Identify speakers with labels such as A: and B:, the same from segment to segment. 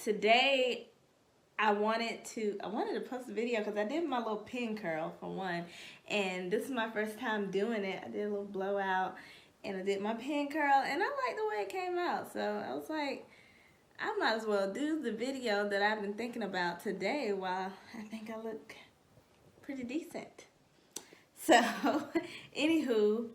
A: Today I wanted to post a video because I did my little pin curl for one, and this is my first time doing it. I did a little blowout and I did my pin curl, and I like the way it came out. So I was like, I might as well do the video that I've been thinking about today while I think I look pretty decent. So, anywho,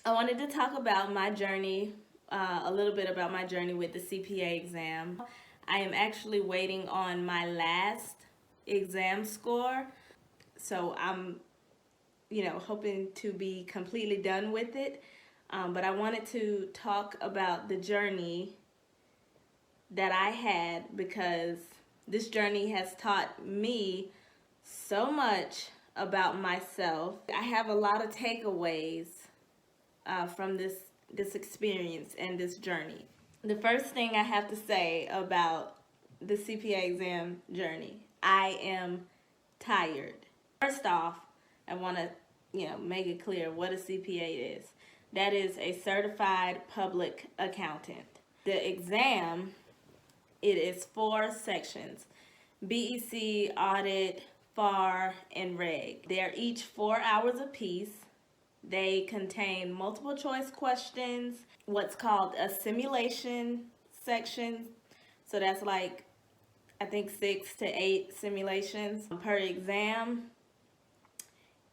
A: I wanted to talk about my journey, a little bit about my journey with the CPA exam. I am actually waiting on my last exam score, so I'm, hoping to be completely done with it. But I wanted to talk about the journey that I had because this journey has taught me so much about myself. I have a lot of takeaways from this experience and this journey. The first thing I have to say about the CPA exam journey, I am tired. First off, I want to make it clear what a CPA is. That is a certified public accountant. The exam, it is 4 sections: BEC, audit, FAR, and reg. They're each 4 hours apiece. They contain multiple choice questions, what's called a simulation section. So that's like, I think 6 to 8 simulations per exam.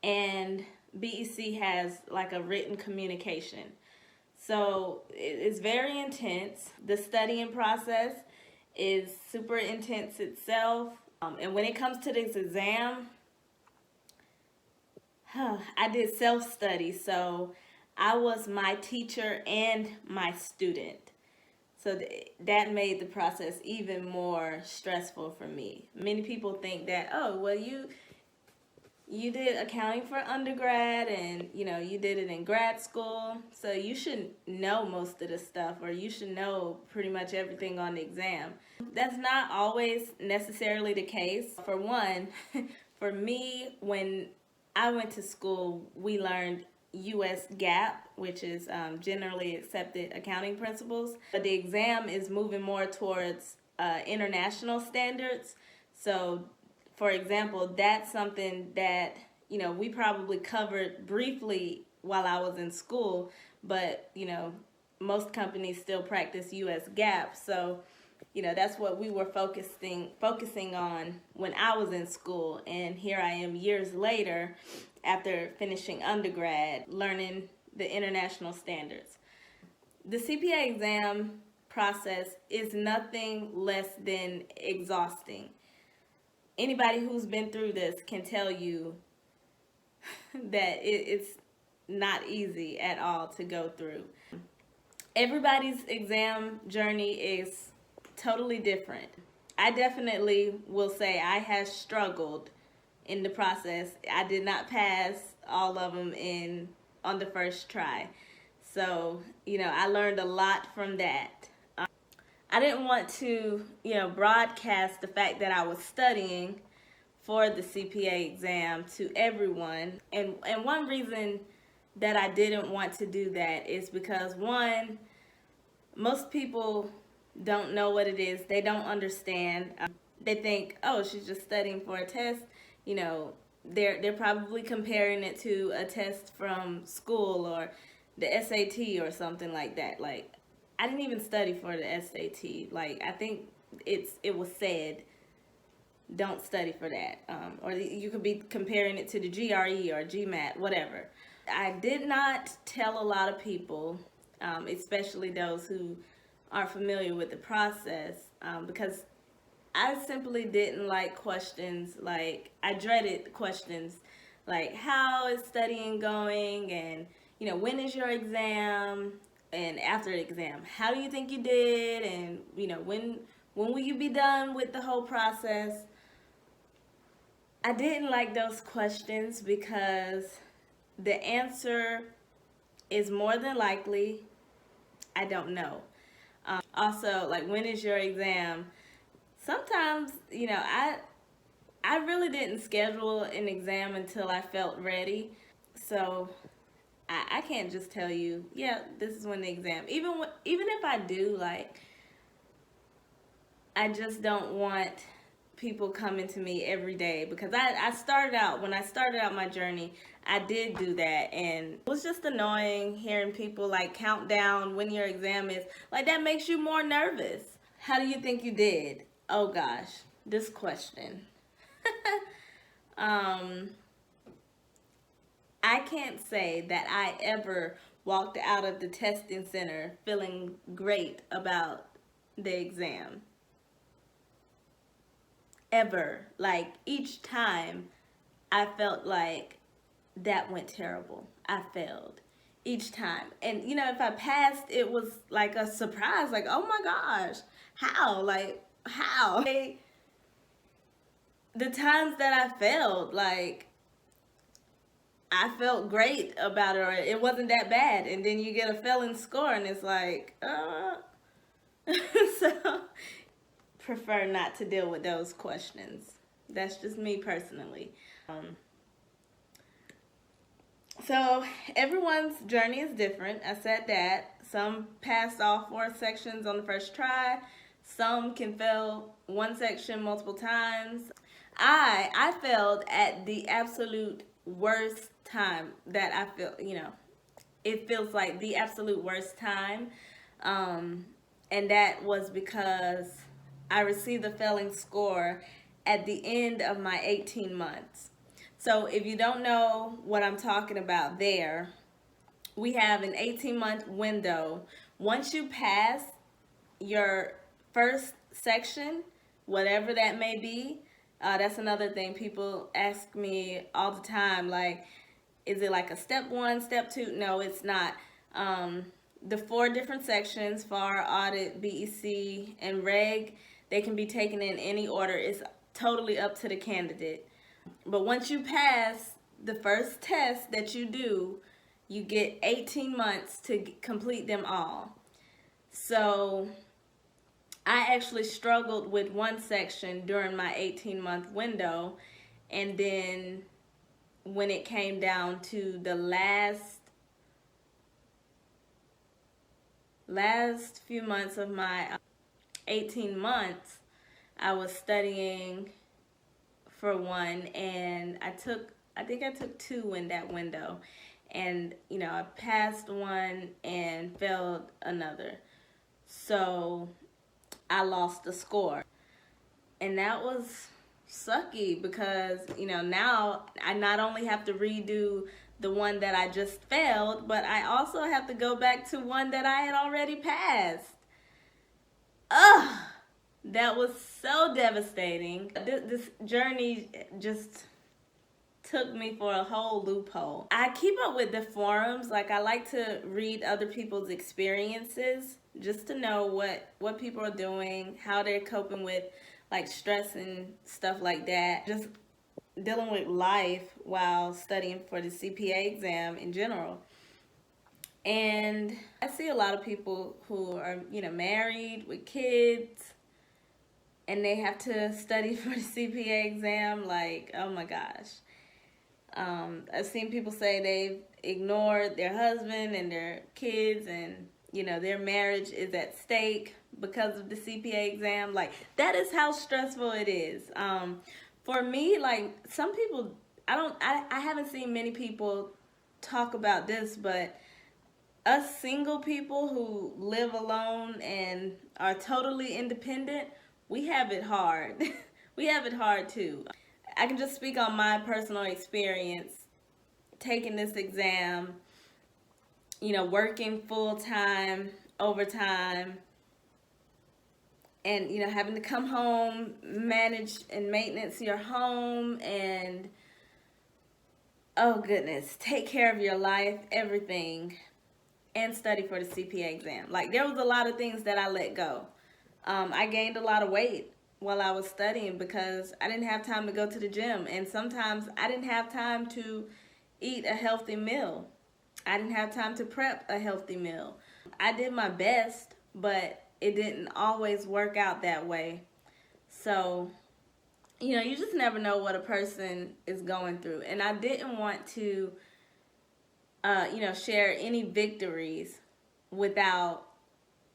A: And BEC has like a written communication. So it's very intense. The studying process is super intense itself. And when it comes to this exam, I did self-study, so I was my teacher and my student. So that made the process even more stressful for me. Many people think that, oh, well, you did accounting for undergrad and, you did it in grad school, so you should know most of the stuff, or you should know pretty much everything on the exam. That's not always necessarily the case. For one, for me, when I went to school, we learned U.S. GAAP, which is generally accepted accounting principles. But the exam is moving more towards international standards. So, for example, that's something that, we probably covered briefly while I was in school, but, most companies still practice U.S. GAAP. So, that's what we were focusing on when I was in school. And here I am years later, after finishing undergrad, learning the international standards. The CPA exam process is nothing less than exhausting. Anybody who's been through this can tell you that it's not easy at all to go through. Everybody's exam journey is totally different. I definitely will say I have struggled in the process. I did not pass all of them on the first try. So, I learned a lot from that. I didn't want to, broadcast the fact that I was studying for the CPA exam to everyone. And one reason that I didn't want to do that is because, one, most people don't know what it is. They don't understand. They think, oh, she's just studying for a test. They're probably comparing it to a test from school or the SAT or something like that. Like, I didn't even study for the SAT. Like, I think it was said, don't study for that. Or you could be comparing it to the GRE or GMAT, whatever. I did not tell a lot of people, especially those who are familiar with the process, because I simply didn't like questions. Like, I dreaded questions like, how is studying going, and when is your exam, and after the exam, how do you think you did, and when will you be done with the whole process? I didn't like those questions because the answer is more than likely, I don't know. Also, like, when is your exam? Sometimes, I really didn't schedule an exam until I felt ready. So I can't just tell you, yeah, this is when the exam. Even if I do, like, I just don't want people coming to me every day, because I started out, when I started out my journey, I did do that, and it was just annoying hearing people like count down when your exam is. Like, that makes you more nervous. How do you think you did? Oh gosh, this question. um I can't say that I ever walked out of the testing center feeling great about the exam. Ever. Like, each time I felt like that went terrible. I failed each time. And if I passed, it was like a surprise. Like, oh my gosh, how? Like, how? The times that I failed, like, I felt great about it, or it wasn't that bad. And then you get a failing score, and it's like, so prefer not to deal with those questions. That's just me personally. So everyone's journey is different. I said that. Some passed all 4 sections on the first try. Some can fail one section multiple times. I failed at the absolute worst time that I feel, it feels like the absolute worst time. And that was because I received a failing score at the end of my 18 months. So if you don't know what I'm talking about there, we have an 18-month window. Once you pass your first section, whatever that may be, that's another thing people ask me all the time, like, is it like a step 1, step 2? No, it's not. The 4 different sections, FAR, Audit, BEC, and Reg, they can be taken in any order. It's totally up to the candidate. But once you pass the first test that you do, you get 18 months to complete them all. So I actually struggled with one section during my 18-month window, and then when it came down to the last few months of my 18 months, I was studying for one, and I think I took 2 in that window, and I passed one and failed another, so I lost the score. And that was sucky, because now I not only have to redo the one that I just failed, but I also have to go back to one that I had already passed. Ugh, that was so devastating. This journey just took me for a whole loophole. I keep up with the forums. Like, I like to read other people's experiences just to know what people are doing, how they're coping with like stress and stuff like that. Just dealing with life while studying for the CPA exam in general. And I see a lot of people who are, married with kids, and they have to study for the CPA exam. Like, oh my gosh. I've seen people say they've ignored their husband and their kids, and their marriage is at stake because of the CPA exam. Like, that is how stressful it is. For me, like, some people, I haven't seen many people talk about this, but us single people who live alone and are totally independent, we have it hard. We have it hard too. I can just speak on my personal experience taking this exam, working full-time, overtime, and having to come home, manage and maintenance your home, and oh goodness, take care of your life, everything, and study for the CPA exam. Like, there was a lot of things that I let go. I gained a lot of weight while I was studying because I didn't have time to go to the gym, and sometimes I didn't have time to eat a healthy meal. I didn't have time to prep a healthy meal. I did my best, but it didn't always work out that way. So, you just never know what a person is going through. And I didn't want to, share any victories without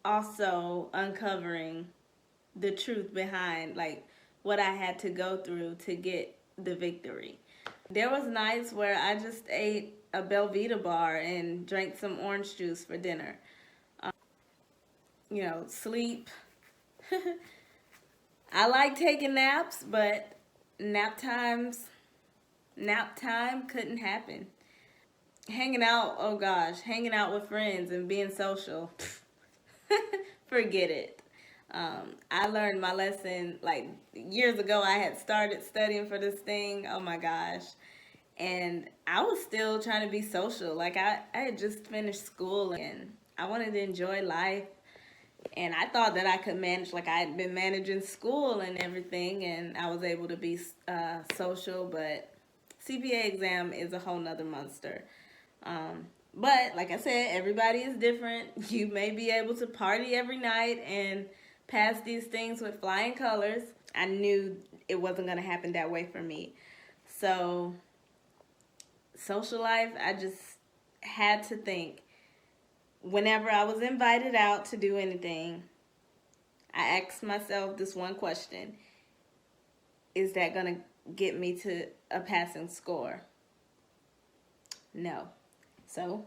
A: also uncovering the truth behind like what I had to go through to get the victory. There was nights where I just ate a Belvita bar and drank some orange juice for dinner. Sleep. I like taking naps, but nap times, nap time couldn't happen. Hanging out, oh gosh, hanging out with friends and being social, forget it. I learned my lesson like years ago. I had started studying for this thing. Oh my gosh. And I was still trying to be social. Like I had just finished school and I wanted to enjoy life. And I thought that I could manage, like I had been managing school and everything, and I was able to be social. But CPA exam is a whole nother monster. But like I said, everybody is different. You may be able to party every night and pass these things with flying colors. I knew it wasn't going to happen that way for me. So social life, I just had to think. Whenever I was invited out to do anything, I asked myself this one question: is that going to get me to a passing score? No. So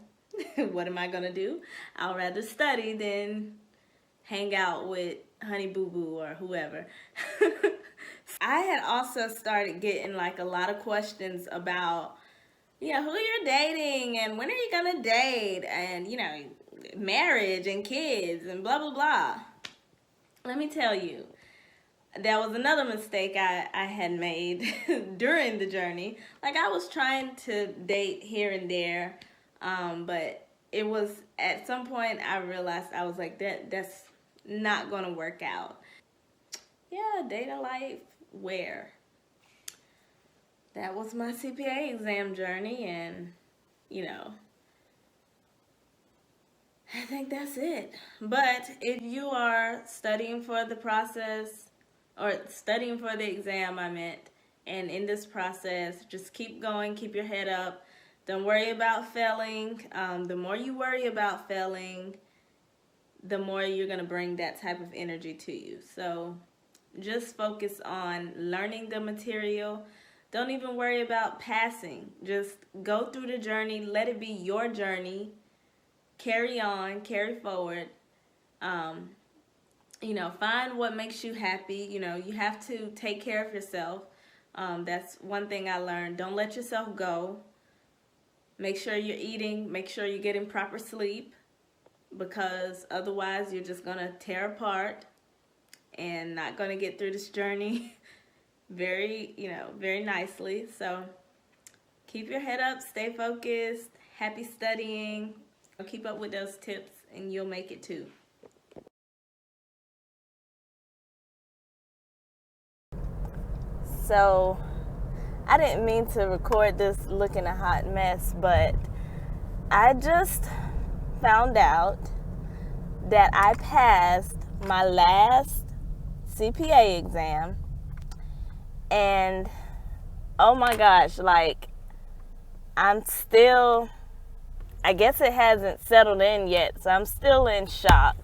A: what am I going to do? I'll rather study than hang out with Honey Boo Boo or whoever. I had also started getting like a lot of questions about, who you're dating and when are you going to date and, marriage and kids and blah, blah, blah. Let me tell you, that was another mistake I had made during the journey. Like I was trying to date here and there, but it was at some point I realized I was like, that's not going to work out. Yeah, dating life, where? That was my CPA exam journey, and, I think that's it. But if you are studying for the process, or studying for the exam, I meant, and in this process, just keep going, keep your head up. Don't worry about failing. The more you worry about failing, the more you're going to bring that type of energy to you. So just focus on learning the material. Don't even worry about passing. Just go through the journey. Let it be your journey. Carry on, carry forward. Find what makes you happy. You have to take care of yourself. That's one thing I learned. Don't let yourself go. Make sure you're eating. Make sure you're getting proper sleep, because otherwise you're just going to tear apart and not going to get through this journey very nicely. So keep your head up, stay focused, happy studying. Keep up with those tips and you'll make it too. So I didn't mean to record this looking a hot mess, but I just found out that I passed my last CPA exam, and oh my gosh, like I'm still, I guess it hasn't settled in yet, so I'm still in shock.